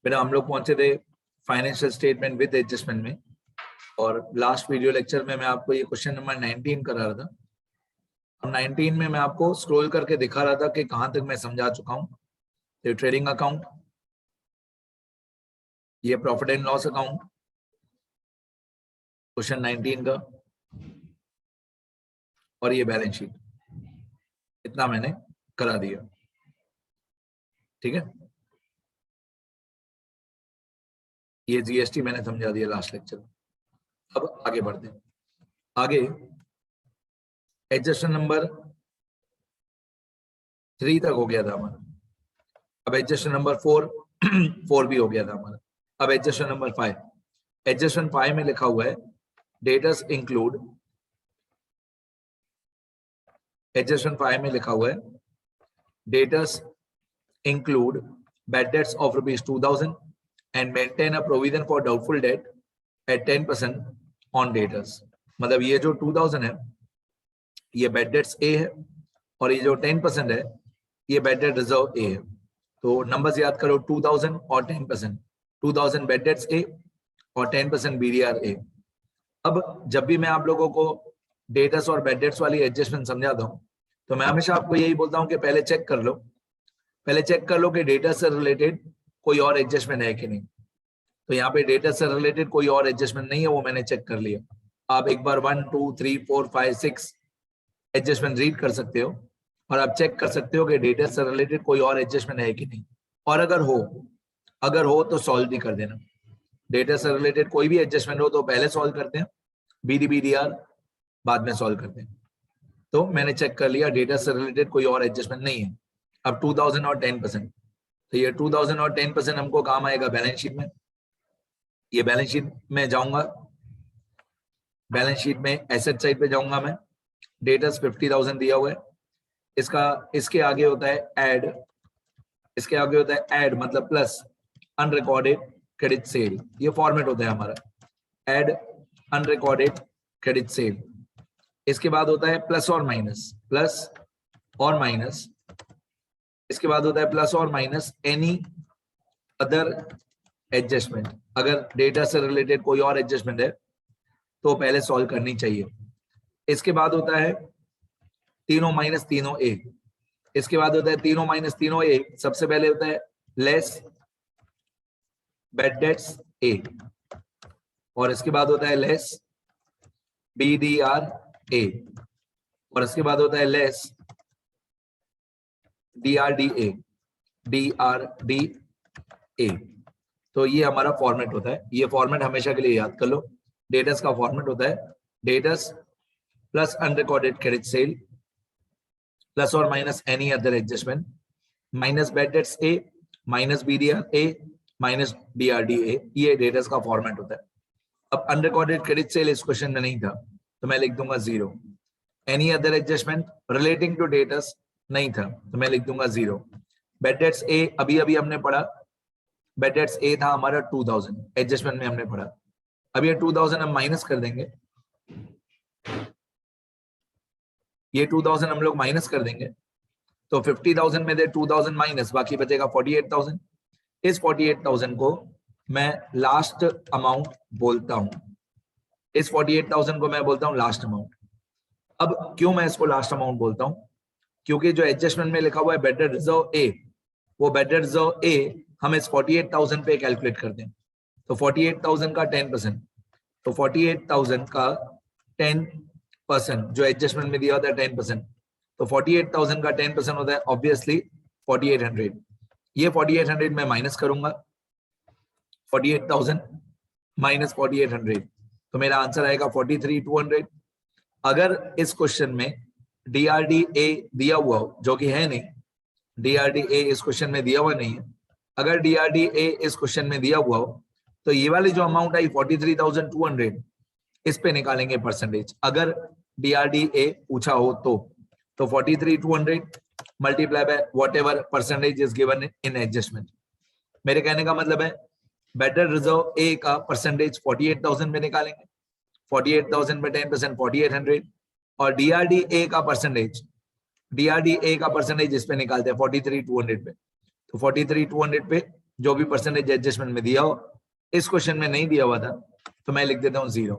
बेटा हम लोग पहुंचे थे फाइनेंशियल स्टेटमेंट विद एडजस्टमेंट में, और लास्ट वीडियो लेक्चर में मैं आपको ये क्वेश्चन नंबर 19 करा रहा था। अब 19 में मैं आपको स्क्रॉल करके दिखा रहा था कि कहां तक मैं समझा चुका हूं। तो ट्रेडिंग अकाउंट, ये profit and loss account question 19 का, और ये बैलेंस शीट, इतना मैंने करा दिया। ठीक है, ये जीएसटी मैंने समझा दिया लास्ट लेक्चर में। अब आगे बढ़ते हैं। आगे एडजस्टमेंट नंबर 3 तक हो गया था हमारा। अब एडजस्टमेंट नंबर 4 भी हो गया था हमारा। अब एडजस्टमेंट नंबर 5, एडजस्टमेंट 5 में लिखा हुआ है डेटर्स इंक्लूड, एडजस्टमेंट 5 में लिखा हुआ है debtors include bad debts of ₹2,000 and maintain a provision for doubtful debt at 10% on debtors। मतलब ये जो 2,000 है ये bad debts A है, और ये जो 10% है ये bad debt reserve A है। तो नंबर्स याद करो, 2,000 और 10%, 2,000 bad debts A और 10% BDR A। अब जब भी मैं आप लोगों को डेटर्स और bad debts वाली एडजस्टमेंट समझाता हूँ तो मैं हमेशा आपको यही बोलता हूँ कि पहले चेक कर लो, पहले चेक कर लो कि डेटा से रिलेटेड कोई और एडजस्टमेंट है कि नहीं। तो यहाँ पे डेटा से रिलेटेड कोई और एडजस्टमेंट नहीं है, वो मैंने चेक कर लिया। आप एक बार 1 2 3 4 5 6 एडजस्टमेंट रीड कर सकते हो और आप चेक कर सकते हो कि डेटा से रिलेटेड कोई और एडजस्टमेंट है कि नहीं, और अगर हो तो सॉल्व भी कर देना। डेटा से रिलेटेड कोई भी एडजस्टमेंट हो तो पहले सॉल्व करते हैं, BDBDR बाद में सॉल्व करते हैं। तो मैंने चेक कर लिया डेटा से रिलेटेड कोई और एडजस्टमेंट नहीं है। अब 2,000 और 10%, तो ये 2,000 और 10% हमको काम आएगा बैलेंस शीट में। ये बैलेंस शीट में जाऊंगा, बैलेंस शीट में एसेट साइड पे जाऊंगा मैं, डेटर्स 50,000 दिया हुआ है, इसके आगे होता है ऐड, इसके आगे होता है ऐड मतलब प्लस अनरिकॉर्डेड क्रेडिट सेल, ये फॉर्मेट होता है हमारा, ऐड अनरिकॉर्डेड क्रेडिट सेल। इसके बाद होता है प्लस और माइनस, इसके बाद होता है प्लस और माइनस एनी अदर एडजस्टमेंट। अगर डेटा से रिलेटेड कोई और एडजस्टमेंट है तो पहले सॉल्व करनी चाहिए। इसके बाद होता है तीनों माइनस तीनों ए, इसके बाद होता है तीनों माइनस तीनों ए, सबसे पहले होता है लेस बैड डेट्स ए, और इसके बाद होता है लेस BDR ए, और इसके बाद होता है लेस DRDA। तो ये हमारा फॉर्मेट होता है, ये फॉर्मेट हमेशा के लिए याद कर लो। डेटर्स का फॉर्मेट होता है debtors plus unrecorded credit sale plus और minus any other adjustment minus bad debts A minus BDR A minus DRDA, ये डेटर्स का फॉर्मेट होता है। अब अनरिकॉर्डेड क्रेडिट सेल इस क्वेश्चन में नहीं था तो मैं लिख दूंगा 0। Any other adjustment relating to debtors नहीं था तो मैं लिख दूंगा 0। बैड डेट्स ए अभी हमने पढ़ा, बैड डेट्स ए था हमारा 2,000, एडजस्टमेंट में हमने पढ़ा। अब ये 2,000 हम माइनस कर देंगे, ये 2,000 हम लोग माइनस कर देंगे, तो 50,000 में से 2,000 माइनस, बाकी बचेगा 48,000। इस 48,000 को मैं लास्ट अमाउंट बोलता हूं, इस 48,000 को मैं बोलता हूं लास्ट अमाउंट। अब क्यों मैं इसको लास्ट अमाउंट बोलता हूं, क्योंकि जो एडजस्टमेंट में लिखा हुआ है बेड डेट रिजर्व ए, वो बेड डेट रिजर्व ए हम इस 48,000 पे कैलकुलेट करते हैं। तो 48,000 का 10%, तो 48,000 का 10% जो एडजस्टमेंट में दिया होता है 10%, तो 48,000 का 10% होता है ऑब्वियसली 4,800। ये 4,800 में माइनस करूंगा, 48,000 माइनस 4,800, तो मेरा आंसर आएगा 43,200। अगर इस क्वेश्चन में DRDA दिया हुआ हो, जो कि है नहीं, DRDA इस क्वेश्चन में दिया हुआ नहीं है, अगर DRDA इस क्वेश्चन में दिया हुआ हो तो ये वाली जो अमाउंट आई 43,200, इस पे निकालेंगे परसेंटेज। अगर DRDA पूछा हो तो 43,200 multiply by whatever percentage is given in adjustment. मेरे कहने का मतलब है बेड डेट रिजर्व ए का परसेंटेज 48,000 में निकालेंगे, 48,000 में 10% 4,800, और DRDA का परसेंटेज इस पे निकालते हैं 43,200 पे। तो 43,200 पे जो भी परसेंटेज एडजस्टमेंट में दिया हो। इस क्वेश्चन में नहीं दिया हुआ था तो मैं लिख देता हूँ 0।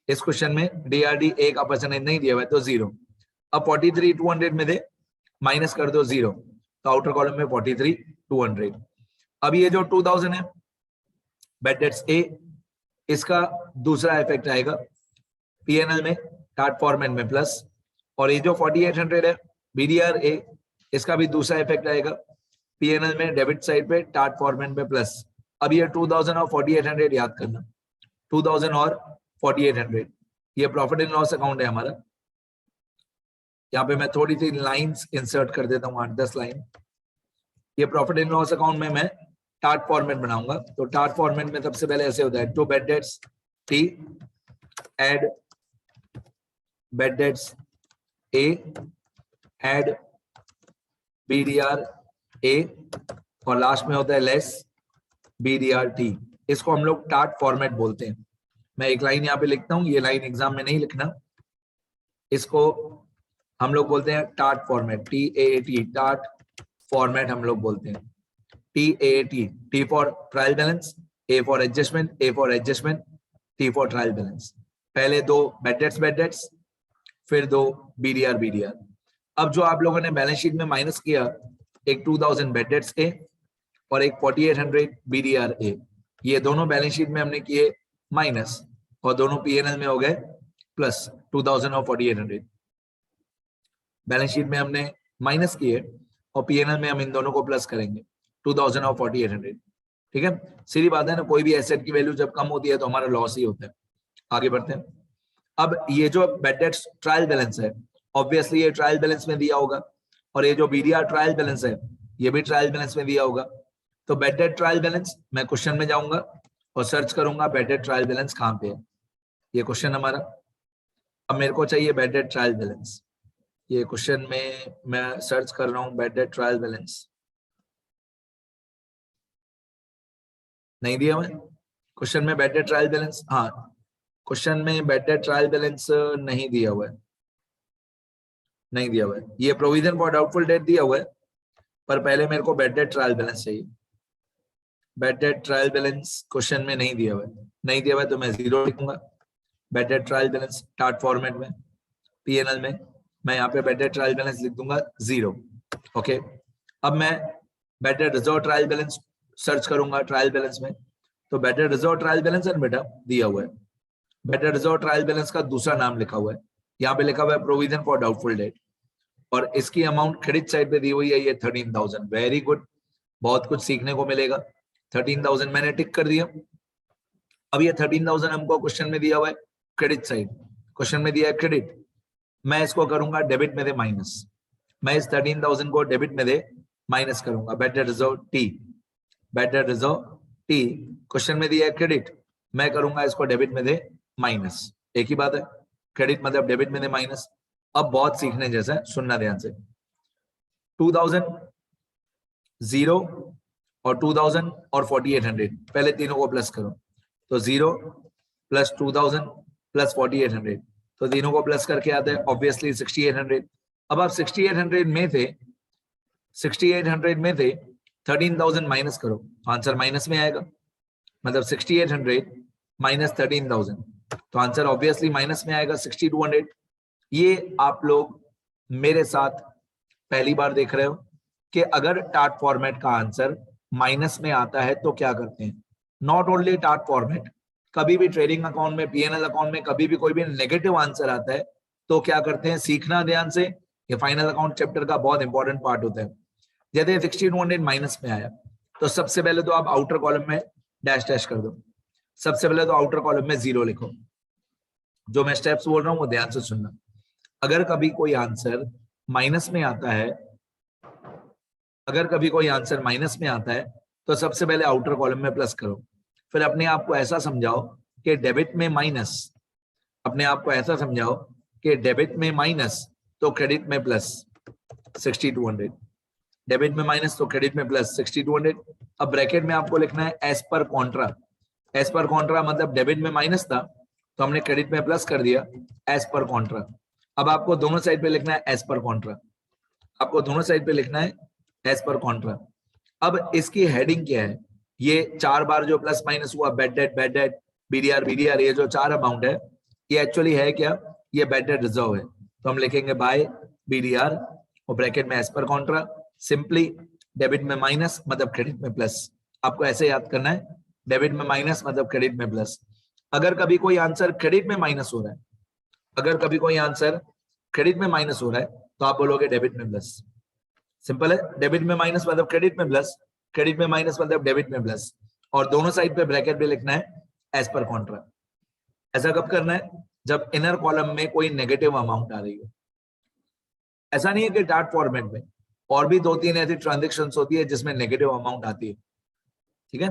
इस क्वेश्चन में DRD A का परसेंटेज नहीं दिया हुआ है तो 0। अब 43 200 में दे, माइनस कर दो 0, तो आउटर कॉलम में 43 200। अब ये जो 2000 है बैड डेट्स A, इसका दूसरा इफेक्ट आएगा PNL में टार्ट फॉर्मेट में प्लस, और ये जो 4800 है BDR A, इसका भी दूसरा इफेक्ट आएगा PNL में डेबिट साइड पे टार्ट फॉर्मेट में प्लस। अब ये 2000 और 4800 याद करना, 2000 और 4800, ये प्रॉफिट एंड लॉस अकाउंट है हमारा। यहाँ पे मैं थोड़ी सी लाइंस इंसर्ट कर देता हूँ, 8-10 लाइन। ये प्रॉफिट एंड लॉस अकाउंट में मैं टार्ट फॉर्मेट बनाऊंगा, तो टार्ट फॉर्मेट में सबसे पहले ऐसे होता है, टू बैड डेट्स T एड बैड डेट्स A एड BDR A, और लास्ट में होता है लेस BDR T। इसको हम लोग टार्ट फॉर्मेट बोलते हैं। मैं एक लाइन यहाँ पे लिखता हूँ, ये लाइन एग्जाम में नहीं लिखना, इसको हम लोग बोलते हैं tart format, TAT, tart format हम लोग बोलते हैं, TAT, T for trial balance, A for adjustment, A for adjustment, T for trial balance. पहले दो बैड डेट्स, फिर दो BDR। अब जो आप लोगों ने बैलेंस शीट में माइनस किया, एक 2000 बैड डेट्स A और एक 4800 BDR A, ये दोनों बैलेंस शीट में हमने किए माइनस, और दोनों PNL में हो गए प्लस 2000 और 4800। बैलेंस शीट में हमने माइनस किए और PNL में हम इन दोनों को प्लस करेंगे, 2000 और 4800। ठीक है, सीधी बात है ना, कोई भी एसेट की वैल्यू जब कम होती है तो हमारा लॉस ही होता है। आगे बढ़ते हैं। अब ये जो बैड डेट्स ट्रायल बैलेंस है, ऑब्वियसली ये ट्रायल बैलेंस में दिया होगा, और ये जो BDR ट्रायल बैलेंस है ये भी ट्रायल बैलेंस में दिया होगा। तो बैड डेट ट्रायल बैलेंस, मैं क्वेश्चन में जाऊंगा और सर्च करूंगा बैड डेट ट्रायल बैलेंस कहां पे है, ये क्वेश्चन हमारा। अब मेरे को चाहिए बैड डेट ट्रायल बैलेंस, ये क्वेश्चन में मैं सर्च कर रहा हूं बैड डेट ट्रायल बैलेंस, नहीं दिया मैं क्वेश्चन में बैड डेट ट्रायल बैलेंस। हाँ, क्वेश्चन में बैड डेट ट्रायल बैलेंस नहीं दिया हुआ है, नहीं दिया हुआ है। ये प्रोविजन फॉर डाउटफुल डेट दिया हुआ है, पर पहले मेरे को बैड डेट ट्रायल बैलेंस चाहिए। Bad debt trial balance question में नहीं दिया हुआ है, नहीं दिया हुआ है तो मैं 0 लिखूंगा। Bad debt trial balance tart format में PNL में मैं यहाँ पे बैड डेट ट्रायल बैलेंस लिख दूंगा 0। ओके, अब मैं bad debt reserve trial balance search करूंगा ट्रायल बैलेंस में, तो bad debt reserve trial balance है बेटा दिया हुआ है। Bad debt reserve trial balance का दूसरा नाम लिखा हुआ है, यहाँ पे लिखा हुआ है प्रोविजन फॉर डाउटफुल डेट, और इसकी अमाउंट क्रेडिट साइड पे दी हुई है ये 13,000। वेरी गुड, बहुत कुछ सीखने को मिलेगा। 13,000 मैंने टिक कर दिया। अब ये 13,000 हमको क्वेश्चन में दिया हुआ है क्रेडिट साइड, क्वेश्चन में दिया है क्रेडिट, मैं इसको करूंगा डेबिट में दे माइनस, मैं इस 13,000 को डेबिट में दे माइनस करूंगा। Bad debt reserve T, bad debt reserve T question में दिया है क्रेडिट, मैं करूंगा इसको डेबिट में दे माइनस, एक ही बात है, क्रेडिट मतलब डेबिट में दे माइनस। अब बहुत सीखने जैसा है, सुनना ध्यान से। 2000 0 और 2000 और 4800, पहले तीनों को प्लस करो, तो 0 प्लस 2000 प्लस 4800, तो तीनों को प्लस करके आता है ऑब्वियसली 6800। अब आप 6800 में थे 13,000 माइनस करो, आंसर माइनस में आएगा, मतलब 6800 माइनस 13,000, तो आंसर ऑब्वियसली माइनस में आएगा 6200। ये आप लोग मेरे साथ पहली बार देख रहे हो कि अगर टार्ट फॉर्मेट का आंसर माइनस में आता है तो क्या करते हैं। नॉट ओनली टार्ट फॉर्मेट, कभी भी ट्रेडिंग अकाउंट में, PNL अकाउंट में कभी भी कोई भी नेगेटिव आंसर आता है तो क्या करते हैं, सीखना ध्यान से, ये फाइनल अकाउंट चैप्टर का बहुत इंपॉर्टेंट पार्ट होता है। जैसे 1600 माइनस में आया तो सबसे पहले तो आप आउटर कॉलम में डैश डैश कर दो, सबसे पहले तो आउटर कॉलम में 0 लिखो। जो मैं स्टेप्स बोल रहा हूँ वो ध्यान से सुनना। अगर कभी कोई आंसर माइनस में आता है, अगर कभी कोई आंसर माइनस में आता है तो सबसे पहले आउटर कॉलम में प्लस करो, फिर अपने आप को ऐसा समझाओ कि डेबिट में माइनस, अपने आप को ऐसा समझाओ कि डेबिट में माइनस तो क्रेडिट में प्लस 6200, डेबिट में माइनस तो क्रेडिट में प्लस 6200। अब ब्रैकेट में आपको लिखना है as per contra, as per contra मतलब डेबिट में माइनस था तो हमने क्रेडिट में प्लस कर दिया एज पर कॉन्ट्रा। अब आपको दोनों साइड पे लिखना है एज पर कॉन्ट्रा, आपको दोनों साइड पे लिखना है एज पर कॉन्ट्रा। अब इसकी हेडिंग क्या है, ये 4 बार जो प्लस माइनस हुआ, बेड डेट बीडीआर, ये जो 4 अमाउंट है ये एक्चुअली है क्या, ये बेड डेट रिजर्व है। तो हम लिखेंगे बाय बीडीआर और ब्रैकेट में as per contra, simply debit में माइनस मतलब क्रेडिट में प्लस। आपको ऐसे याद करना है, डेबिट में माइनस मतलब क्रेडिट में प्लस। अगर कभी कोई आंसर क्रेडिट में माइनस हो रहा है, अगर कभी कोई आंसर क्रेडिट में माइनस हो रहा है तो आप बोलोगे डेबिट में प्लस। सिंपल है, डेबिट में माइनस मतलब क्रेडिट में प्लस, क्रेडिट में माइनस मतलब डेबिट में प्लस, और दोनों साइड पे ब्रैकेट भी लिखना है एज पर कॉन्ट्रा। ऐसा कब करना है, जब इनर कॉलम में कोई नेगेटिव अमाउंट आ रही हो। ऐसा नहीं है कि डार्ट फॉर्मेट में, और भी 2-3 ऐसी ट्रांजेक्शन होती है जिसमें नेगेटिव अमाउंट आती है, ठीक है।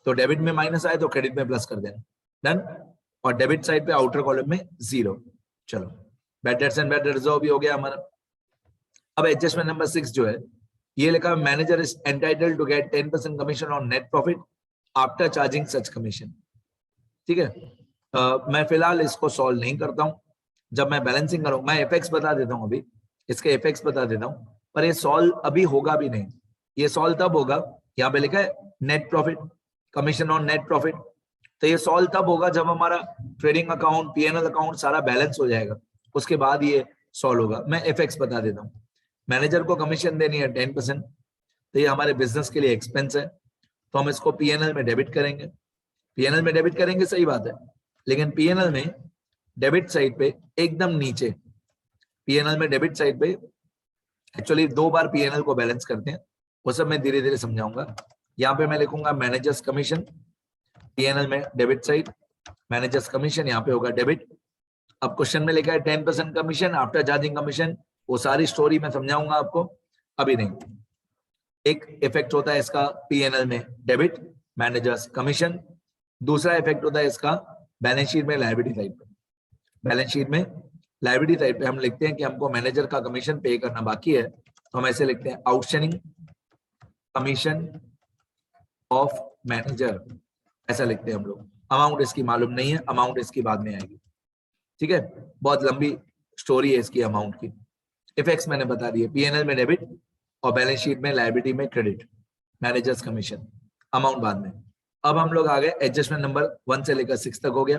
तो डेबिट में माइनस आए तो क्रेडिट में प्लस कर देना, डन। और डेबिट साइड पे आउटर कॉलम में 0। चलो, bad debts and bad debt reserve भी हो गया हमारा। अब एडजस्टमेंट नंबर 6 जो है, ये लिखा manager is entitled to get 10% commission on net profit after charging such commission. ठीक है, मैं फिलहाल इसको सॉल्व नहीं करता हूं, जब मैं बैलेंसिंग करूं मैं एफेक्ट्स बता देता हूं, अभी इसके एफेक्ट्स बता देता हूं, पर ये सॉल्व अभी होगा भी नहीं। ये सॉल्व तब होगा, यहाँ पे लिखा है net profit, commission on net profit, तो ये सॉल्व तब होगा जब हमारा ट्रेडिंग अकाउंट, पीएनएल अकाउंट सारा बैलेंस हो जाएगा, उसके बाद ये सॉल्व होगा। मैं एफेक्ट्स बता देता हूँ। मैनेजर को कमीशन देनी है 10%, तो ये हमारे बिजनेस के लिए एक्सपेंस है, तो हम इसको पीएनएल में डेबिट करेंगे। पीएनएल में डेबिट करेंगे, सही बात है, लेकिन पीएनएल में डेबिट साइड पे एकदम नीचे, पीएनएल में डेबिट साइड पे एक्चुअली 2 बार पीएनएल को बैलेंस करते हैं, वो सब मैं धीरे धीरे समझाऊंगा। यहाँ पे मैं लिखूंगा मैनेजर्स कमीशन, पीएनएल में डेबिट साइड मैनेजर्स कमीशन, यहाँ पे होगा डेबिट। अब क्वेश्चन में लिखा है 10% कमीशन आफ्टर चार्जिंग कमीशन, वो सारी स्टोरी मैं समझाऊंगा आपको, अभी नहीं। एक इफेक्ट होता है इसका पीएनएल में डेबिट मैनेजर्स कमीशन, दूसरा इफेक्ट होता है इसका बैलेंस शीट में लायबिलिटी साइड पे। बैलेंस शीट में लायबिलिटी साइड पे हम लिखते हैं कि हमको मैनेजर का कमीशन पे करना बाकी है, तो हम ऐसे लिखते हैं आउटस्टैंडिंग कमीशन ऑफ मैनेजर, ऐसा लिखते हैं हम लोग। अमाउंट इसकी मालूम नहीं है, अमाउंट इसकी बाद में आएगी, ठीक है, बहुत लंबी स्टोरी है इसकी अमाउंट की। इफेक्ट्स मैंने बता दिए, पीएनएल में डेबिट और बैलेंस शीट में लायबिलिटी में क्रेडिट, मैनेजर्स कमीशन, अमाउंट बाद में। अब हम लोग आ गए एडजस्टमेंट नंबर 1 से लेकर 6 तक हो गया।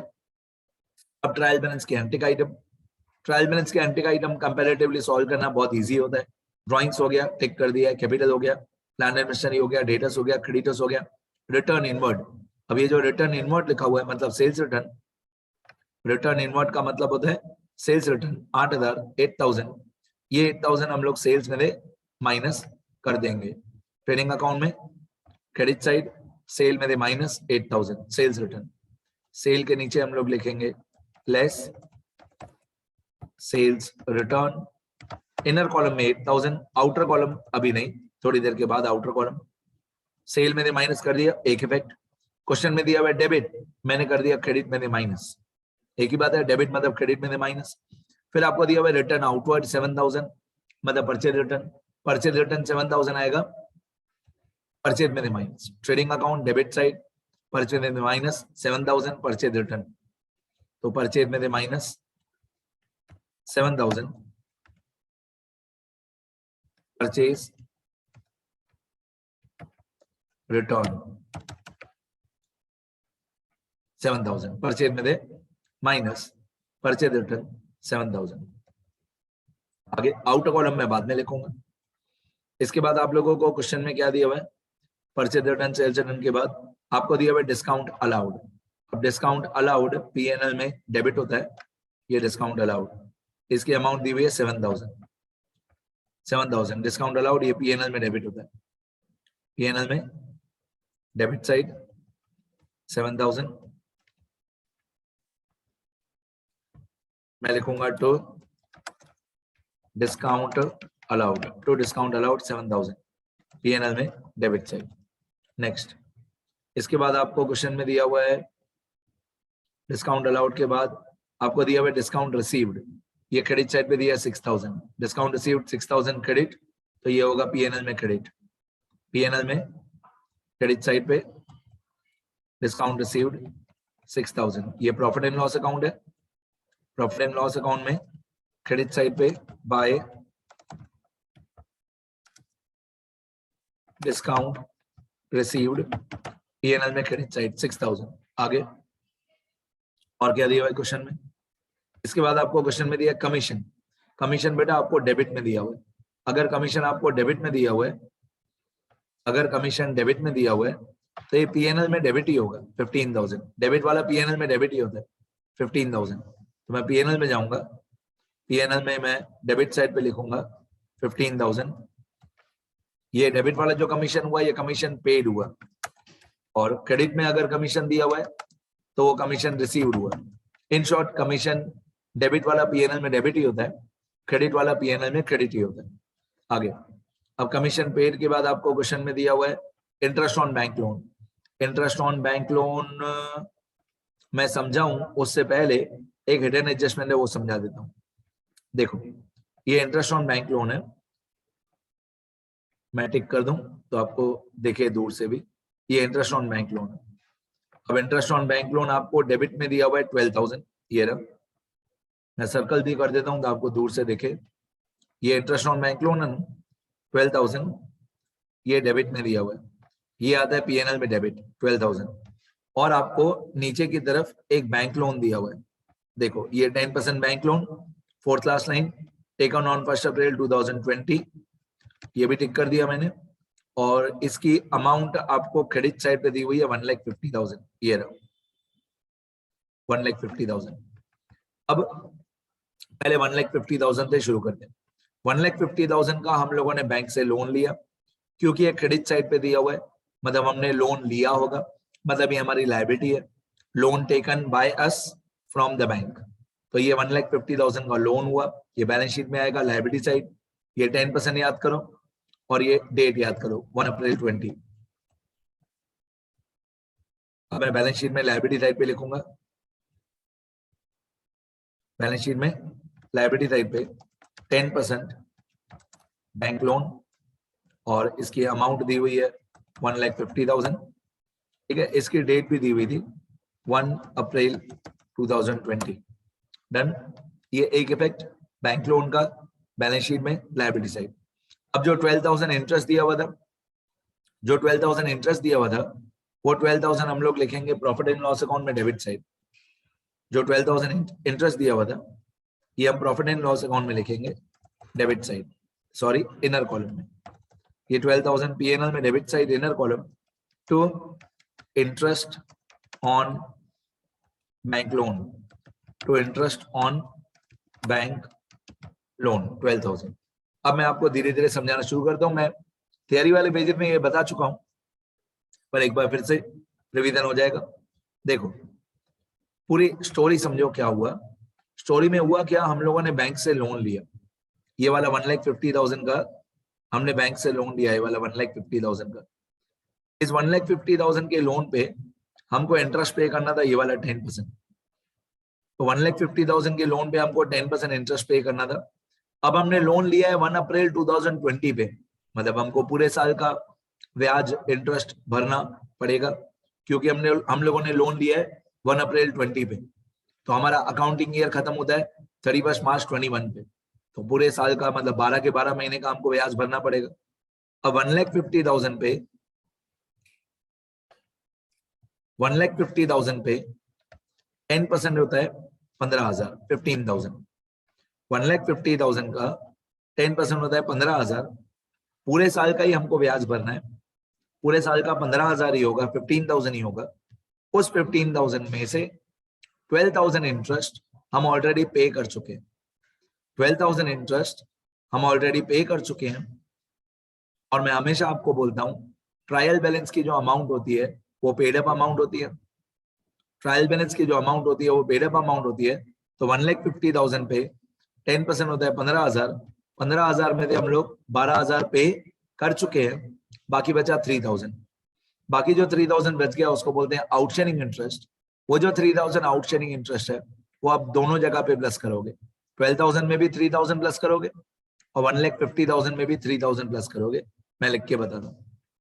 अब ट्रायल बैलेंस के एंटिक आइटम, ट्रायल बैलेंस के एंटिक आइटम कंपैरेटिवली सॉल्व करना बहुत इजी होता है। ड्राइंग्स हो गया, टिक कर दिया, कैपिटल हो गया, प्लान एंड मशीनरी हो गया, डेटर्स हो गया, क्रेडिटर्स हो गया, रिटर्न इनवर्ड। अब ये जो रिटर्न इनवर्ड लिखा हुआ है मतलब सेल्स रिटर्न, रिटर्न इनवर्ड का मतलब होता है सेल्स रिटर्न 8000, 8000, ये 8000 हम लोग सेल्स में माइनस कर देंगे। ट्रेडिंग अकाउंट में क्रेडिट साइड सेल में माइनस 8000 सेल्स रिटर्न, सेल के नीचे हम लोग लिखेंगे less sales return, inner column में 8000, आउटर कॉलम अभी नहीं, थोड़ी देर के बाद आउटर कॉलम। सेल मैंने माइनस कर दिया, एक इफेक्ट। क्वेश्चन में दिया हुआ डेबिट, मैंने कर दिया क्रेडिट में माइनस, एक ही बात है, डेबिट मतलब क्रेडिट में माइनस। फिर आपको दिया हुआ रिटर्न आउटवर्ड 7000 मतलब परचेज रिटर्न, परचेज रिटर्न 7000 आएगा, परचेज में minus. Trading account debit side, purchase में माइनस 7000, परचेज रिटर्न, तो परचेज में माइनस 7000, परचेज रिटर्न 7000, परचेज में माइनस, परचेज रिटर्न 7000। आगे आउटर कॉलम में बाद में लिखूंगा। इसके बाद आप लोगों को क्वेश्चन में क्या दिया हुआ है, परचेज रिटर्न सेल्स रिटर्न के बाद आपको दिया हुआ है डिस्काउंट अलाउड। अब डिस्काउंट अलाउड पीएनएल में डेबिट होता है, ये डिस्काउंट अलाउड, इसकी अमाउंट दी हुई है 7000, 7000 डिस्काउंट अलाउड, ये पीएनएल में डेबिट होता है, पीएनएल में डेबिट साइड 7000, मैं लिखूंगा to discount allowed, to discount allowed 7000 PNL में डेबिट साइड। नेक्स्ट, इसके बाद आपको क्वेश्चन में दिया हुआ है डिस्काउंट अलाउड के बाद आपको दिया हुआ है डिस्काउंट रिसीव्ड, ये क्रेडिट साइड पे दिया है 6000, डिस्काउंट रिसीव्ड 6000 क्रेडिट, तो ये होगा पीएनएल में क्रेडिट, पीएनएल में क्रेडिट साइड पे डिस्काउंट रिसीव्ड 6000, ये प्रॉफिट एंड लॉस अकाउंट है, प्रॉफिट एंड लॉस अकाउंट में क्रेडिट साइड पे बाय डिस्काउंट रिसीव्ड पीएनएल में क्रेडिट साइड 6000। आगे और क्या दिया हुआ है क्वेश्चन में? इसके बाद आपको क्वेश्चन में दिया कमीशन। कमीशन बेटा आपको डेबिट में दिया हुआ है। अगर कमीशन आपको डेबिट में दिया हुआ है, अगर कमीशन डेबिट में दिया हुआ है तो ये पीएनएल में डेबिट ही होगा 15000। डेबिट वाला पीएनएल में डेबिट ही होता है 15000। तो मैं पीएनएल में जाऊंगा, पीएनएल में मैं डेबिट साइड पे लिखूंगा 15000। ये डेबिट वाला जो कमीशन हुआ ये कमीशन पेड हुआ, और क्रेडिट में अगर कमीशन दिया हुआ है तो वो कमीशन रिसीव्ड हुआ। इन शॉर्ट कमीशन डेबिट वाला पीएनएल में डेबिट ही होता है, क्रेडिट वाला पीएनएल में क्रेडिट ही होता है। आगे अब कमीशन पेड के बाद आपको क्वेश्चन में दिया हुआ है interest on bank loan. Interest on bank loan मैं समझाऊं उससे पहले एक हिडन एडजस्टमेंट है वो समझा देता हूं। देखो ये इंटरेस्ट ऑन बैंक लोन है, मैं टिक कर दूं तो आपको देखे दूर से भी, ये इंटरेस्ट ऑन बैंक लोन है। अब इंटरेस्ट ऑन बैंक लोन आपको डेबिट में दिया हुआ है 12000, ये रहा, मैं सर्कल भी कर देता हूं तो आपको दूर से देखे। ये इंटरेस्ट ऑन बैंक लोन है 12000, ये डेबिट में दिया हुआ है, ये आता है पीएनएल में डेबिट 12000। और आपको नीचे की तरफ एक बैंक लोन दिया हुआ है, देखो ये 10% bank loan, fourth last line, taken on 1 अप्रैल 2020, ये भी टिक कर दिया मैंने। और इसकी अमाउंट आपको क्रेडिट साइड पे दी हुई है 1,50,000, ये रहा 1,50,000। अब पहले 1,50,000 से शुरू करते हैं। 1,50,000 का हम लोगों ने बैंक से लोन लिया, क्योंकि ये क्रेडिट साइड पे दिया हुआ है, मतलब हमने लोन लिया होगा, मतलब ये हमारी लायबिलिटी है, loan taken by us from the bank. तो ये 1,50,000 का लोन हुआ, ये बैलेंस शीट में आएगा लायबिलिटी साइड। ये 10% याद करो और ये डेट याद करो 1 अप्रैल 20। अब मैं बैलेंस शीट में लायबिलिटी साइड पे लिखूंगा, बैलेंस शीट में लायबिलिटी साइड पे 10% बैंक लोन, और इसकी अमाउंट दी हुई है 1,50,000, ठीक है। इसकी डेट भी दी हुई थी 1 अप्रैल 2020। डन। ये एक इफेक्ट बैंक लोन का बैलेंस शीट में लायबिलिटी साइड। अब जो 12,000 इंटरेस्ट दिया हुआ था, जो 12,000 इंटरेस्ट दिया हुआ था वो 12,000 हम लोग लिखेंगे प्रॉफिट एंड लॉस अकाउंट में डेबिट साइड। जो 12,000 इंटरेस्ट दिया हुआ था ये हम प्रॉफिट एंड लॉस अकाउंट में लिखेंगे debit side, sorry inner column में। ये 12,000 पीएनएल में debit side inner column to interest on bank loan, to interest on bank loan 12,000। अब मैं आपको धीरे धीरे समझाना शुरू करता हूं। मैं थियरी वाले पेज में ये बता चुका हूं, पर एक बार फिर से रिवीजन हो जाएगा। देखो पूरी स्टोरी समझो क्या हुआ। स्टोरी में हुआ क्या, हम लोगों ने बैंक से लोन लिया, ये वाला 1,50,000 का हमने बैंक से लोन लिया, ये वाला 1,50,000 का। इस 1,50,000 के लोन पे हमको इंटरेस्ट पे करना था, ये वाला 10%। तो 1,50,000 के लोन पे हमको 10% इंटरेस्ट पे करना था। अब हमने लोन लिया है 1 अप्रैल 2020 पे, मतलब हमको पूरे साल का ब्याज इंटरेस्ट भरना पड़ेगा, क्योंकि हम लोगों ने लोन लिया है 1 अप्रैल 20 पे। तो हमारा अकाउंटिंग ईयर खत्म होता है 31 मार्च 21 पे, तो पूरे साल का मतलब 12 के 12 महीने का हमको ब्याज भरना पड़ेगा। अब 1,50,000 पे 1,50,000 पे 10% होता है 15,000, 15,000। 1,50,000 का 10% होता है 15,000। पूरे साल का ही हमको ब्याज भरना है, पूरे साल का 15,000 ही होगा, 15,000 ही होगा। उस 15,000 में से 12,000 इंटरेस्ट हम ऑलरेडी पे कर चुके हैं, 12,000 इंटरेस्ट हम ऑलरेडी पे कर चुके हैं। और मैं हमेशा आपको बोलता हूं ट्रायल बैलेंस की जो अमाउंट होती है वो पेड अप अमाउंट होती है, ट्रायल बैलेंस की जो अमाउंट होती है वो पेड अप अमाउंट होती है। तो 1,50,000 पे 10% होता है 15,000, 15,000 में से हम लोग 12,000 पे कर चुके हैं, बाकी बचा 3,000। बाकी जो 3,000 बच गया उसको बोलते हैं आउटस्टैंडिंग इंटरेस्ट। वो जो 3,000 आउटस्टैंडिंग इंटरेस्ट है वो आप दोनों जगह पे प्लस करोगे, 12,000 में भी 3,000 प्लस करोगे और 1,50,000 में भी 3,000 प्लस करोगे। मैं लिख के बता दूं,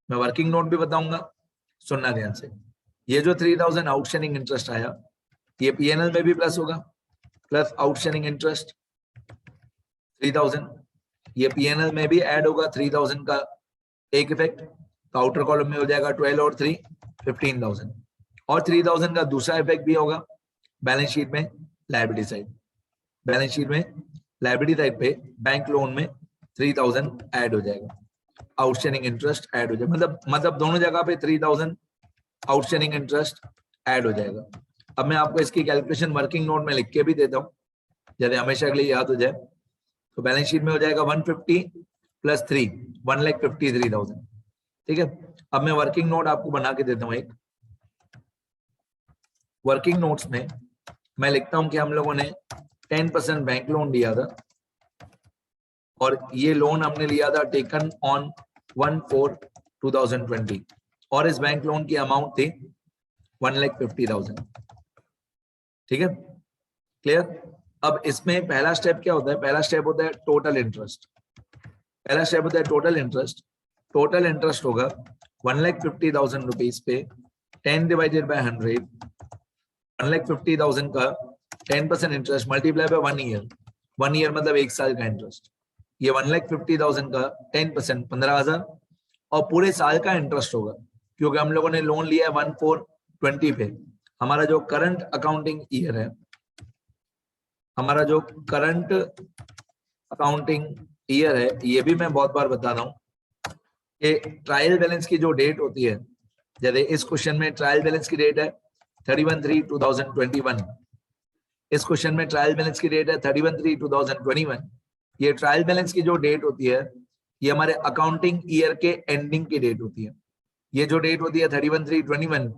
मैं वर्किंग नोट भी बताऊंगा, सुनना ध्यान से। ये जो 3,000 आउटस्टैंडिंग इंटरेस्ट आया ये पीएनएल में भी प्लस होगा, प्लस आउटस्टैंडिंग इंटरेस्ट 3,000, ये पीएनएल में भी ऐड होगा 3,000 का एक इफेक्ट, तो आउटर कॉलम में हो जाएगा 12 और 3 15,000 और 3,000 का दूसरा इफेक्ट भी होगा बैलेंस शीट में लायबिलिटी साइड। बैलेंस शीट में लायबिलिटी साइड पे बैंक लोन में 3,000 ऐड हो जाएगा, आउटस्टैंडिंग इंटरेस्ट ऐड हो जाएगा, मतलब दोनों जगह पे 3,000 आउटस्टैंडिंग इंटरेस्ट ऐड हो जाएगा। अब मैं आपको इसकी कैलकुलेशन वर्किंग नोट में लिख के भी देता हूँ जैसे हमेशा के लिए याद हो जाए। तो बैलेंस शीट में हो जाएगा 150 प्लस 3 1,53,000। ठीक है, अब मैं वर्किंग नोट आपको बना के देता हूँ एक। वर्किंग नोट्स में मैं लिखता हूं कि हम लोगों ने 10% बैंक लोन लिया था और ये लोन हमने लिया था टेकन ऑन 1/4/2020 और इस बैंक लोन की अमाउंट थी 1,50,000। ठीक है, क्लियर। अब इसमें पहला स्टेप क्या होता है? पहला स्टेप होता है टोटल इंटरेस्ट। पहला स्टेप होता है टोटल इंटरेस्ट। टोटल इंटरेस्ट होगा 1,50,000 रुपीज पे 10 डिवाइडेड बाय 100। 1,50,000 का 10% interest multiply by 1 year. 1 year मतलब 1 साल का इंटरेस्ट। ये 1,50,000 का 10% 15,000 और पूरे साल का इंटरेस्ट होगा क्योंकि हम लोगों ने लोन लिया है 1/4/20 पे। हमारा जो करंट अकाउंटिंग ईयर है, हमारा जो करंट अकाउंटिंग ईयर है, ये भी मैं बहुत बार बता रहा हूं कि ट्रायल बैलेंस की जो डेट होती है, जैसे इस क्वेश्चन में ट्रायल बैलेंस की डेट है 31/3/2021। इस क्वेश्चन में ट्रायल बैलेंस की डेट है 31/3/2021। ये ट्रायल बैलेंस की जो डेट होती है ये हमारे अकाउंटिंग ईयर के एंडिंग की डेट होती है। ये जो डेट होती है 31/3/21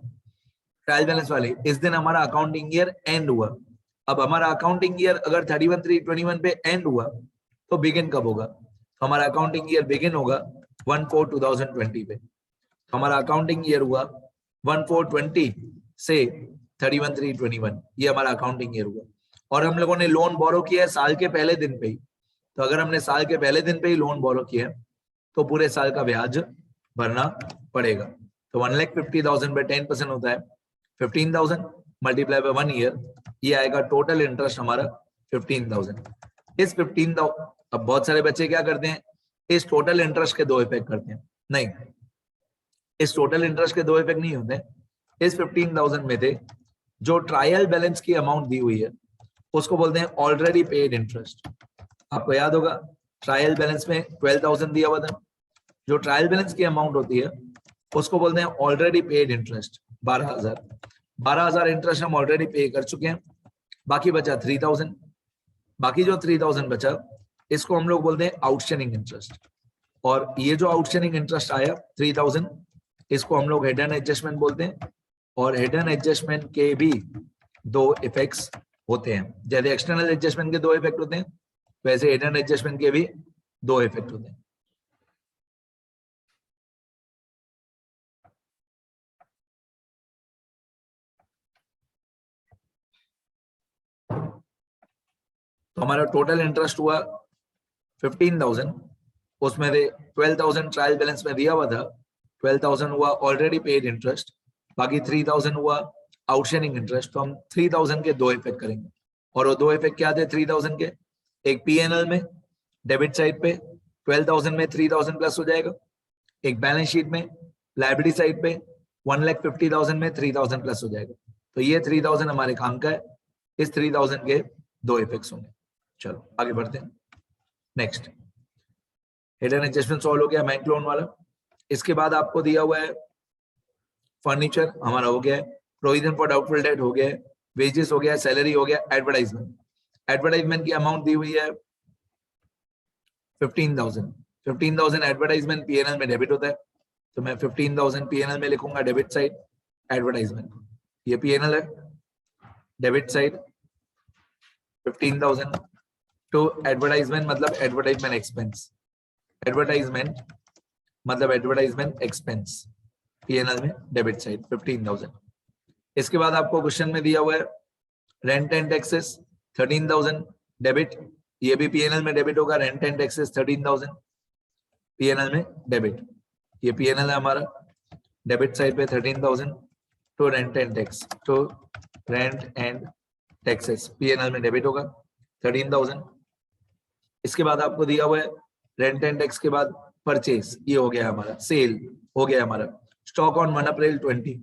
ट्रायल बैलेंस वाली, इस दिन हमारा अकाउंटिंग ईयर एंड हुआ। अब हमारा अकाउंटिंग ईयर अगर 31/3/21 पे एंड हुआ तो बिगिन कब होगा? हमारा अकाउंटिंग ईयर बिगिन होगा 1/4/2020 पे। हमारा अकाउंटिंग ईयर हुआ 1/4/20 से 31/3/21, ये हमारा अकाउंटिंग ईयर हुआ। और हम लोगों ने लोन बोरो किया है साल के पहले दिन पे ही। तो अगर हमने साल के पहले दिन पे ही लोन बोरो किया है तो पूरे साल का ब्याज भरना पड़ेगा। तो 1,50,000 पे 10% होता है 15,000 मल्टीप्लाई बाय 1 ईयर, ये आएगा टोटल इंटरेस्ट हमारा 15,000। इस 15,000, अब बहुत सारे बच्चे क्या करते हैं, इस टोटल इंटरेस्ट के दो इफेक्ट करते हैं। नहीं, इस टोटल इंटरेस्ट के दो इफेक्ट नहीं होते। इस 15,000 में थे जो ट्रायल बैलेंस की अमाउंट दी हुई है उसको बोलते हैं ऑलरेडी पेड इंटरेस्ट। आपको याद होगा ट्रायल बैलेंस में 12,000 दिया हुआ था। जो ट्रायल बैलेंस की अमाउंट होती है उसको बोलते हैं ऑलरेडी पेड इंटरेस्ट। 12,000 इंटरेस्ट हम ऑलरेडी पे कर चुके हैं, बाकी बचा 3,000। बाकी जो 3,000 बचा इसको हम लोग बोलते हैं आउटस्टैंडिंग इंटरेस्ट। और ये जो आउटस्टैंडिंग इंटरेस्ट आया 3,000, इसको हम लोग हेड एंड एडजस्टमेंट बोलते हैं। और हेड एंड एडजस्टमेंट के भी दो इफेक्ट्स होते हैं। जैसे एक्सटर्नल एडजस्टमेंट के दो इफेक्ट होते हैं वैसे हेड एंड एडजस्टमेंट के भी दो इफेक्ट होते हैं। तो हमारा टोटल इंटरेस्ट हुआ 15,000, उसमें से 12,000 ट्रायल बैलेंस में दिया हुआ था, 12,000 हुआ ऑलरेडी पेड इंटरेस्ट, बाकी 3,000 हुआ आउटस्टैंडिंग इंटरेस्ट। तो हम 3,000 के दो इफेक्ट करेंगे और वो दो इफेक्ट क्या थे 3,000 के? एक पीएनएल में डेबिट साइड पे 12,000 में 3,000 प्लस हो जाएगा, एक बैलेंस शीट में लायबिलिटी साइड पे 1,50,000 में 3,000 प्लस हो जाएगा। तो ये 3,000 हमारे काम का है। इस 3,000 के दो इफेक्ट्स होंगे। चलो आगे बढ़ते हैं। Next head and adjustment solve हो गया बैंक लोन वाला। इसके बाद आपको दिया हुआ है फर्नीचर हमारा हो गया है, प्रोविजन फॉर डाउटफुल डेट हो गया है, वेजेस हो गया, सैलरी हो गया, एडवर्टाइजमेंट। एडवर्टाइजमेंट की अमाउंट दी हुई है 15,000। 15,000 एडवर्टाइजमेंट पीएनएल में डेबिट होता है, तो मैं 15,000 पीएनएल में लिखूंगा डेबिट साइड एडवर्टाइजमेंट। ये पीएनएल है, डेबिट साइड 15,000 टू एडवर्टाइजमेंट मतलब एडवर्टाइजमेंट एक्सपेंस। एडवर्टाइजमेंट मतलब एडवर्टाइजमेंट एक्सपेंस पीएनएल में डेबिट साइड 15,000। इसके बाद आपको क्वेश्चन में दिया हुआ है रेंट एंड टैक्सेस 13,000 डेबिट, ये भी पीएनएल में डेबिट होगा। रेंट एंड टैक्सेस 13,000 पीएनएल में डेबिट, ये पीएनएल है हमारा डेबिट साइड पे 13,000 टू रेंट एंड टैक्स, तो रेंट एंड टैक्सेस पीएनएल में डेबिट होगा 13,000। इसके बाद आपको दिया हुआ है रेंट एंड टैक्स के बाद परचेज, ये हो गया हमारा सेल। हो गया हमारा। स्टॉक ऑन 1 अप्रैल 20,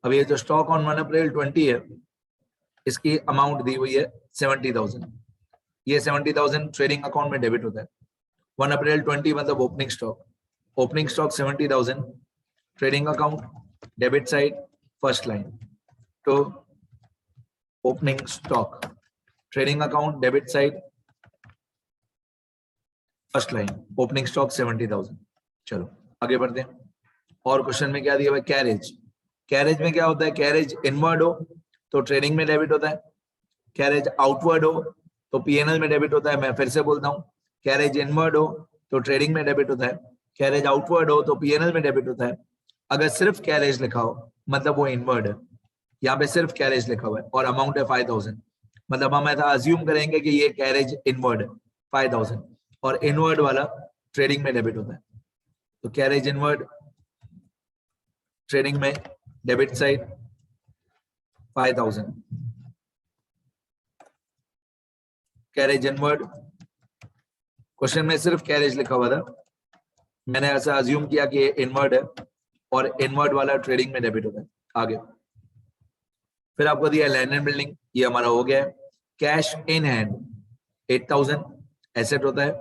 अब ये जो स्टॉक ऑन 1 अप्रैल 20 है, इसकी अमाउंट दी हुई है 70,000। ये 70,000 ट्रेडिंग अकाउंट में डेबिट होता है। 1 अप्रैल 20 मतलब opening stock, opening stock 70,000, trading account debit side first line, तो opening stock trading account debit side first line, opening stock 70,000। चलो आगे बढ़ते हैं। और क्वेश्चन में क्या दिया हुआ है, कैरेज। कैरेज में क्या होता है, कैरेज इनवर्ड हो तो ट्रेडिंग में डेबिट होता है, कैरेज आउटवर्ड हो तो पीएनएल में डेबिट होता है। मैं फिर से बोलता हूँ, कैरेज इनवर्ड हो तो ट्रेडिंग में डेबिट होता है, कैरेज आउटवर्ड हो तो पीएनएल में डेबिट होता है। अगर सिर्फ कैरेज लिखा हो मतलब वो इनवर्ड है। यहाँ पे सिर्फ कैरेज लिखा हुआ है और अमाउंट है 5,000, मतलब हम ऐसा अज्यूम करेंगे कि ये कैरेज इनवर्ड है 5,000, और इनवर्ड वाला ट्रेडिंग में डेबिट होता है। तो कैरेज इनवर्ड ट्रेडिंग में debit side 5,000, carriage inward, question में सिर्फ कैरेज लिखा हुआ था, मैंने ऐसा अज्यूम किया कि ये इनवर्ड है और इनवर्ड वाला ट्रेडिंग में डेबिट होता है। आगे फिर आपको दिया लैंड एंड बिल्डिंग, ये हमारा हो गया है। कैश इन हैंड 8,000 एसेट होता है,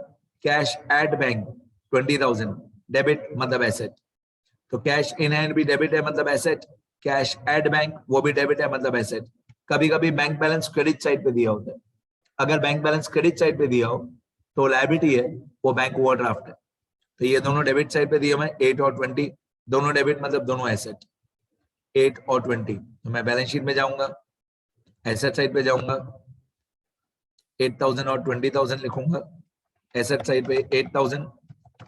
कैश एट बैंक 20,000 डेबिट मतलब एसेट। तो कैश इन हैंड भी डेबिट है मतलब एसेट, कैश एट बैंक वो भी डेबिट है मतलब एसेट। कभी कभी बैंक बैलेंस क्रेडिट साइड पे दिया होता है, अगर बैंक बैलेंस क्रेडिट साइड पे दिया हो तो लायबिलिटी है, वो बैंक ओवरड्राफ्ट है। तो ये दोनों डेबिट साइड पे दिए हुए 8 और 20, दोनों डेबिट मतलब दोनों एसेट 8 और 20। तो मैं बैलेंस शीट में जाऊंगा, एसेट साइड पे जाऊंगा, 8,000 और 20,000 लिखूंगा, एसेट साइड पे 8,000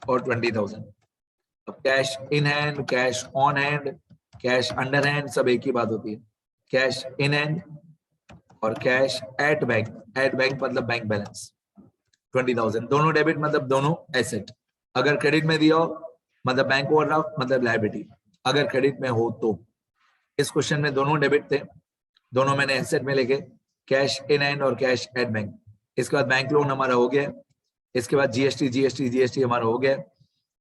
और 20,000। अब cash in hand, cash on hand, cash under hand सब एक ही बात होती है। कैश इन हैंड और कैश एट बैंक मतलब बैंक बैलेंस 20,000, दोनों डेबिट मतलब दोनों एसेट। अगर क्रेडिट में दिया हो मतलब बैंक ओवरड्राफ्ट मतलब लायबिलिटी, अगर क्रेडिट में हो तो। इस क्वेश्चन में दोनों डेबिट थे, दोनों मैंने एसेट में लेके, कैश इन हैंड और कैश एट बैंक। इसके बाद बैंक लोन हमारा हो गया, इसके बाद जीएसटी हमारा हो गया।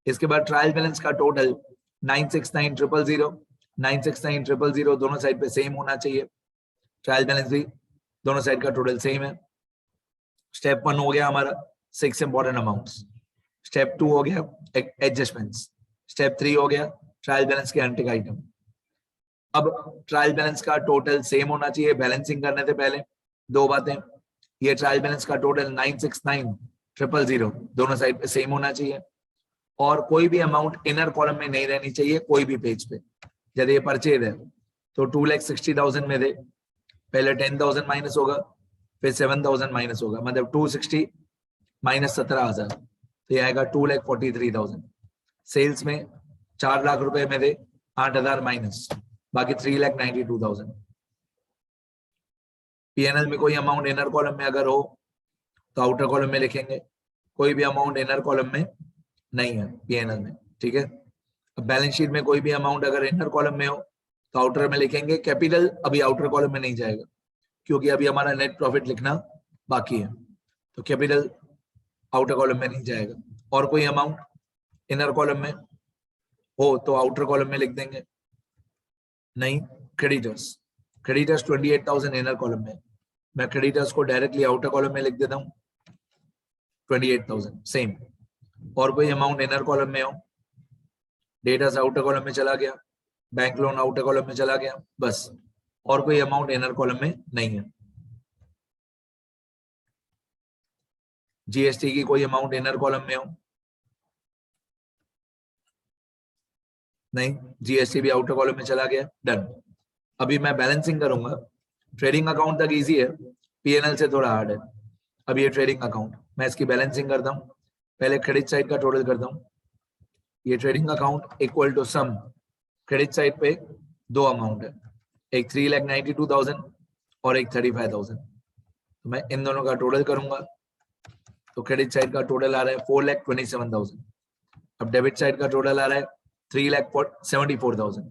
इसके बाद ट्रायल बैलेंस का टोटल 969,000, 969,000 दोनों साइड पे सेम होना चाहिए। ट्रायल बैलेंस भी दोनों साइड का टोटल सेम है। स्टेप 1 हो गया हमारा 6 इंपॉर्टेंट अमाउंट्स, स्टेप 2 हो गया एडजस्टमेंट्स, स्टेप 3 हो गया ट्रायल बैलेंस के अनटिक आइटम। अब ट्रायल बैलेंस का टोटल सेम होना चाहिए। बैलेंसिंग करने से पहले दो बातें, ये ट्रायल बैलेंस का टोटल 969,000 दोनों साइड पे सेम होना चाहिए, और कोई भी अमाउंट इनर कॉलम में नहीं रहनी चाहिए कोई भी पेज पे। यदि ये परचेज है तो 2,60,000 में दे, पहले 10,000 माइनस होगा, फिर 7,000 माइनस होगा, मतलब 260 माइनस 17,000, तो ये आएगा 2,43,000। सेल्स में 4 लाख रुपए में दे, 8,000 माइनस, बाकी 3,92,000। पीएनएल में कोई अमाउंट इनर कॉलम में अगर हो तो आउटर कॉलम में लिखेंगे, कोई भी अमाउंट इनर कॉलम में नहीं है पीएनएल में, ठीक है। अब बैलेंस शीट में कोई भी अमाउंट अगर इनर कॉलम में हो तो आउटर में लिखेंगे। कैपिटल अभी आउटर कॉलम में नहीं जाएगा क्योंकि अभी हमारा नेट प्रॉफिट लिखना बाकी है, तो कैपिटल आउटर कॉलम में नहीं जाएगा। और कोई अमाउंट इनर कॉलम में हो तो आउटर कॉलम में लिख देंगे। नहीं, क्रेडिटर्स 28,000 इनर कॉलम में, मैं क्रेडिटर्स को डायरेक्टली आउटर कॉलम में लिख देता हूँ 28,000 सेम। और कोई अमाउंट इनर कॉलम में हो, डेटर्स आउटर कॉलम में चला गया, बैंक लोन आउटर कॉलम में चला गया, बस। और कोई अमाउंट इनर कॉलम में नहीं है। जीएसटी की कोई अमाउंट इनर कॉलम में हो, नहीं, जीएसटी भी आउटर कॉलम में चला गया, डन। अभी मैं बैलेंसिंग करूंगा। ट्रेडिंग अकाउंट तक इजी है, पीएनएल से थोड़ा हार्ड है। अब ये ट्रेडिंग अकाउंट, मैं इसकी बैलेंसिंग करता हूँ। पहले क्रेडिट साइड का टोटल करता हूँ। ये trading account equal to sum, credit side पे दो अमाउंट है, एक 3,92,000 और एक 35,000। तो मैं इन दोनों का टोटल करूंगा तो क्रेडिट साइड का टोटल आ रहा है 4,27,000। अब डेबिट साइड का टोटल आ रहा है 3,74,000,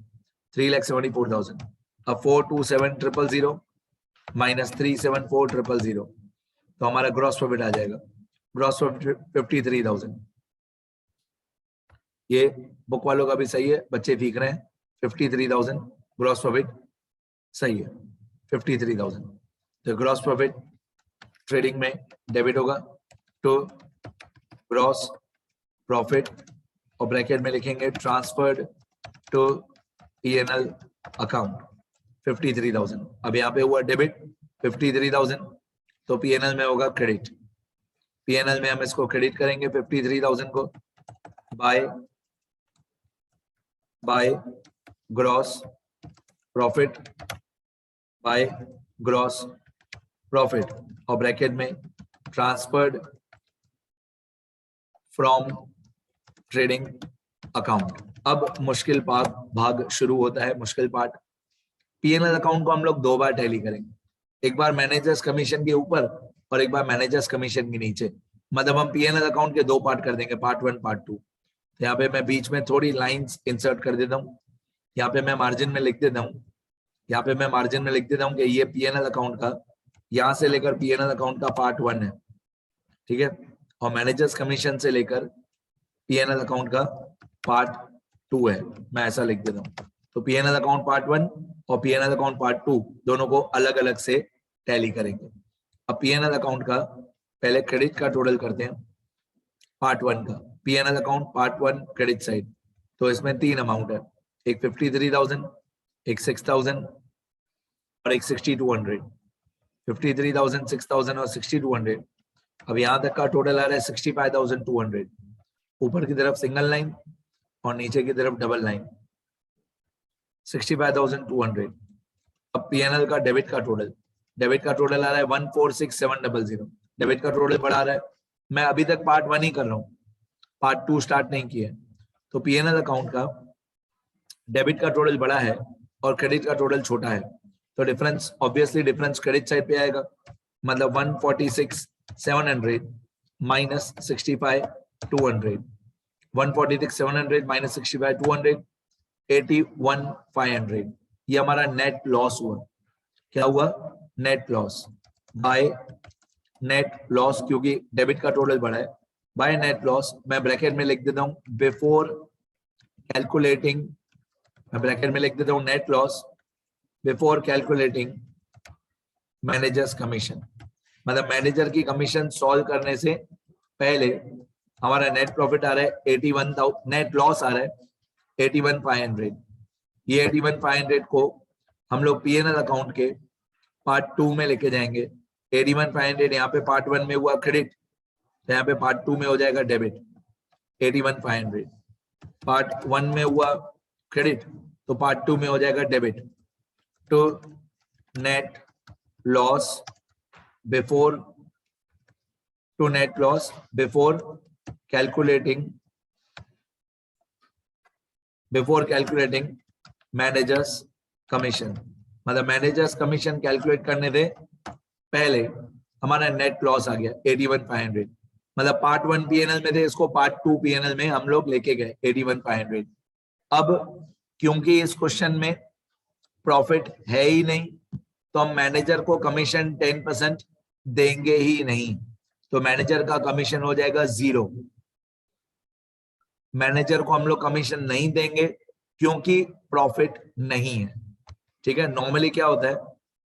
3,74,000। अब 427,000 माइनस 374,000, तो हमारा ग्रॉस प्रॉफिट आ जाएगा, ग्रॉस प्रॉफिट 53,000। ये बुक वालों का भी सही है, बच्चे ठीक रहे हैं। 53,000 ग्रॉस प्रॉफिट सही है, 53,000। तो ग्रॉस प्रॉफिट ट्रेडिंग में डेबिट होगा टू ग्रॉस प्रॉफिट और ब्रैकेट में लिखेंगे ट्रांसफर्ड टू P&L अकाउंट 53,000। अब यहाँ पे हुआ डेबिट 53,000, तो P&L में होगा क्रेडिट। P&L में हम इसको क्रेडिट करेंगे 53,000 को बाय ग्रॉस प्रॉफिट और ब्रैकेट में ट्रांसफर्ड फ्रॉम ट्रेडिंग अकाउंट। अब मुश्किल भाग शुरू होता है, मुश्किल पार्ट। P&L अकाउंट को हम लोग दो बार टैली करेंगे, एक बार मैनेजर्स कमीशन के ऊपर और एक बार मैनेजर्स कमीशन के नीचे। मतलब हम P&L अकाउंट के दो पार्ट कर देंगे, पार्ट 1 पार्ट 2। तो यहाँ पे मैं बीच में थोड़ी लाइंस इंसर्ट कर देता हूँ। यहाँ पे मैं मार्जिन में लिख देता हूँ, कि ये P&L अकाउंट का यहाँ से लेकर P&L अकाउंट का पार्ट 1 है, ठीक है, और मैनेजर्स कमीशन से लेकर P&L अकाउंट का पार्ट 2 है, मैं ऐसा लिख देता हूँ। तो P&L अकाउंट पार्ट 1 और P&L अकाउंट पार्ट 2 दोनों को अलग अलग से टैली करेंगे। अब P&L अकाउंट का पहले क्रेडिट का टोटल करते हैं, पार्ट 1 का P&L account part 1 credit side. तो इसमें 3 अमाउंट है, एक 53,000, एक 6,000 और एक 6,200। 53,000, 6,000 और 6,200। अब यहां तक का टोटल आ रहा है 65,200। ऊपर की तरफ सिंगल लाइन और नीचे की तरफ डबल लाइन, 65,200। अब P&L का डेबिट का टोटल आ रहा है 146,700। डेबिट का टोटल बढ़ा रहा है। मैं अभी तक पार्ट 1 ही कर रहा हूँ, पार्ट 2 स्टार्ट नहीं किया है। तो P&L अकाउंट का डेबिट का टोटल बड़ा है और क्रेडिट का टोटल छोटा है, तो difference obviously difference credit side पे आएगा। मतलब 146,700 माइनस 65,200, 146,700 माइनस 65,200, 81,500। ये हमारा नेट लॉस हुआ। क्या हुआ? Net loss. By net loss, क्योंकि डेबिट का टोटल बड़ा है, बाय नेट लॉस मैं ब्रैकेट में लिख देता हूं before calculating, net loss before calculating managers commission. मतलब मैनेजर की कमीशन सॉल्व करने से पहले हमारा नेट प्रॉफिट आ रहा है 81,000, नेट लॉस आ रहा है 81,500। ये 81,500 को हम लोग P&L अकाउंट के पार्ट 2 में लेके जाएंगे। 81,500 यहाँ पे पार्ट 1 में हुआ क्रेडिट, तो यहाँ पे पार्ट 2 में हो जाएगा डेबिट। 81,500 पार्ट 1 में हुआ क्रेडिट, तो पार्ट 2 में हो जाएगा डेबिट। तो net loss before calculating managers commission. मतलब मैनेजर्स कमीशन कैलकुलेट करने से पहले हमारा नेट लॉस आ गया 81,500। मतलब पार्ट 1 P&L में थे, इसको पार्ट 2 P&L में हम लोग लेके गए 81,500। अब क्योंकि इस क्वेश्चन में प्रॉफिट है ही नहीं, तो हम मैनेजर को कमीशन 10% देंगे ही नहीं, तो मैनेजर का कमीशन हो जाएगा 0। मैनेजर को हम लोग कमीशन नहीं देंगे क्योंकि प्रॉफिट नहीं है, ठीक है। नॉर्मली क्या होता है,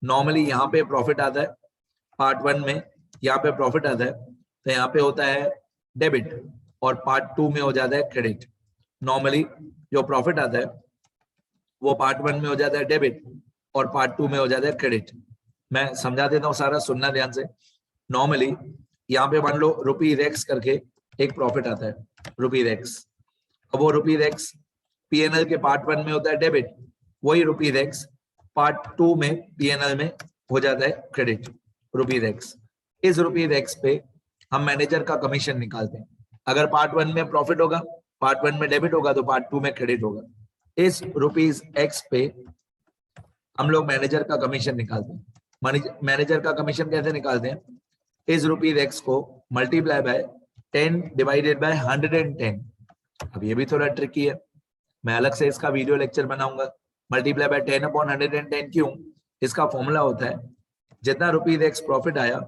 नॉर्मली यहाँ पे प्रॉफिट आता है पार्ट 1 में, यहाँ पे प्रॉफिट आता है, तो यहाँ पे होता है डेबिट और पार्ट 2 में हो जाता है क्रेडिट। नॉर्मली जो प्रॉफिट आता है वो पार्ट 1 में हो जाता है डेबिट और पार्ट 2 में हो जाता है क्रेडिट। मैं समझा देता हूँ, सारा सुनना ध्यान से। नॉर्मली यहाँ पे मान लो ₹X करके एक प्रॉफिट आता है, ₹X। अब वो ₹X P&L के पार्ट 1 में होता है डेबिट, वही ₹X पार्ट 2 में P&L में हो जाता है क्रेडिट, ₹X। इस ₹X पे हम मैनेजर का कमीशन निकालते हैं। अगर पार्ट 1 में प्रॉफिट होगा, पार्ट 1 में डेबिट होगा, तो पार्ट 2 में क्रेडिट होगा। इस ₹X पे हम लोग मैनेजर का कमीशन निकालते हैं। मैनेजर का कमीशन कैसे निकालते हैं? इस ₹X को मल्टीप्लाई बाय 10 डिवाइडेड बाय 110। अब ये भी थोड़ा ट्रिकी है, मैं अलग से इसका वीडियो लेक्चर बनाऊंगा। मल्टीप्लाई बाय 10 अपॉन 110 क्यों? इसका फॉर्मूला होता है जितना ₹X प्रॉफिट आया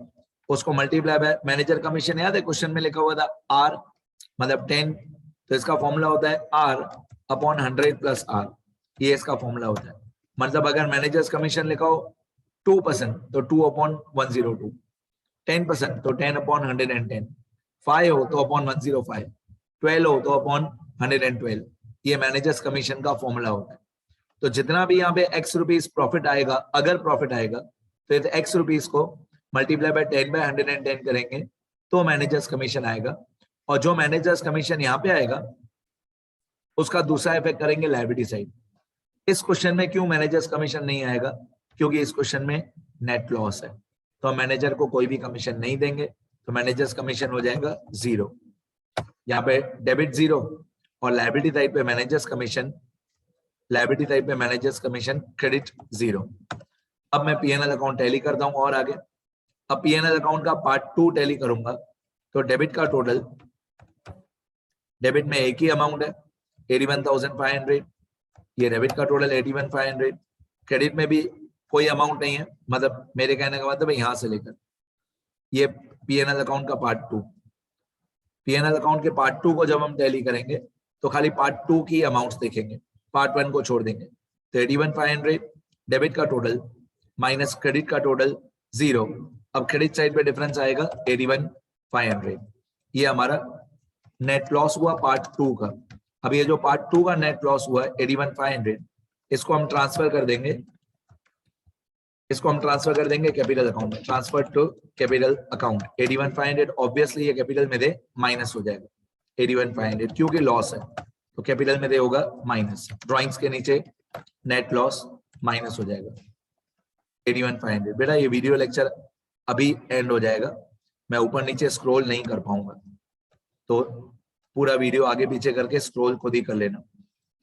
उसको मल्टीप्लाई बाय मैनेजर कमीशन। याद है क्वेश्चन में लिखा हुआ था R, मतलब 10 तो इसका फॉर्मूला होता है R अपॉन 100 प्लस R, ये इसका फॉर्मूला होता है। मतलब अगर मैनेजर्स कमीशन लिखा हो 2% तो 2 अपॉन 102, 10% तो 10 अपॉन 110, 5 हो तो अपॉन 105, 12 हो तो अपॉन 112, ये मैनेजर्स कमीशन का फॉर्मूला होता है। तो जितना भी यहाँ पे x रुपीज प्रॉफिट आएगा, अगर प्रॉफिट आएगा तो इस x रुपीज को मल्टीप्लाई बाय 10 बाय 110 करेंगे तो मैनेजर्स कमीशन आएगा। और जो मैनेजर्स कमीशन यहाँ पे आएगा उसका दूसरा इफेक्ट करेंगे लायबिलिटी साइड। इस क्वेश्चन में क्यों मैनेजर्स कमीशन नहीं आएगा? क्योंकि इस क्वेश्चन में नेट लॉस है, तो हम मैनेजर को कोई भी कमीशन नहीं देंगे, तो मैनेजर्स कमीशन हो जाएगा 0। यहाँ पे डेबिट 0 और लायबिलिटी साइड पे मैनेजर्स कमीशन, लायबिलिटी साइड पे मैनेजर्स कमीशन क्रेडिट 0। अब मैं पीएनएल अकाउंट टैली करता हूं और आगे। अब पीएनएल अकाउंट का पार्ट 2 टैली करूंगा तो डेबिट का टोटल, डेबिट में एक ही अमाउंट है 81,500, ये डेबिट का टोटल 81,500। क्रेडिट में भी कोई अमाउंट नहीं है, मतलब मेरे कहने का मतलब यहां से लेकर ये पीएनएल अकाउंट का पार्ट 2। पीएनएल अकाउंट के पार्ट 2 को जब हम टैली करेंगे तो खाली पार्ट 2 की अमाउंट्स देखेंगे, पार्ट 1 को छोड़ देंगे। तो 81,500 डेबिट का टोटल माइनस क्रेडिट का टोटल 0। अब क्रेडिट साइड पे डिफरेंस आएगा 81,500, ये हमारा नेट लॉस हुआ पार्ट 2 का। अब ये जो पार्ट 2 का नेट लॉस हुआ 81,500, इसको हम ट्रांसफर कर देंगे, इसको हम ट्रांसफर कर देंगे कैपिटल अकाउंट में, transfer to capital account. 81,500 obviously ये कैपिटल में दे माइनस हो जाएगा 81,500 क्योंकि लॉस है, तो कैपिटल में दे होगा माइनस, ड्राइंग्स के नीचे नेट लॉस माइनस हो जाएगा 81,500। बेटा ये वीडियो लेक्चर अभी एंड हो जाएगा, मैं ऊपर नीचे स्क्रॉल नहीं कर पाऊंगा, तो पूरा वीडियो आगे पीछे करके स्क्रॉल खुद ही कर लेना।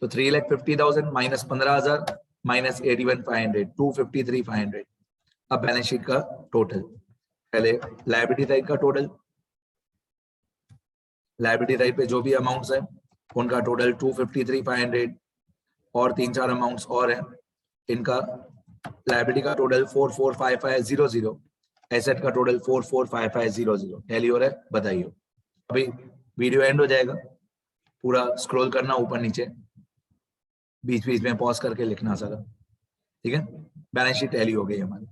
तो 3,50,000 माइनस 15,000 माइनस 81,500, 253,500। अब बैलेंस शीट का टोटल, पहले लायबिलिटी साइड का टोटल, लायबिलिटी साइड पे जो भी अमाउंट्स है उनका टोटल 253,500 और 3-4 अमाउंट्स और हैं, इनका लायबिलिटी का टोटल 445500, एसेट का टोटल 445500। टैली हो रहा है? बताइए। अभी वीडियो एंड हो जाएगा, पूरा स्क्रॉल करना ऊपर नीचे, बीच बीच में पॉज करके लिखना सारा, ठीक है? बैलेंस शीट टैली हो गई हमारी।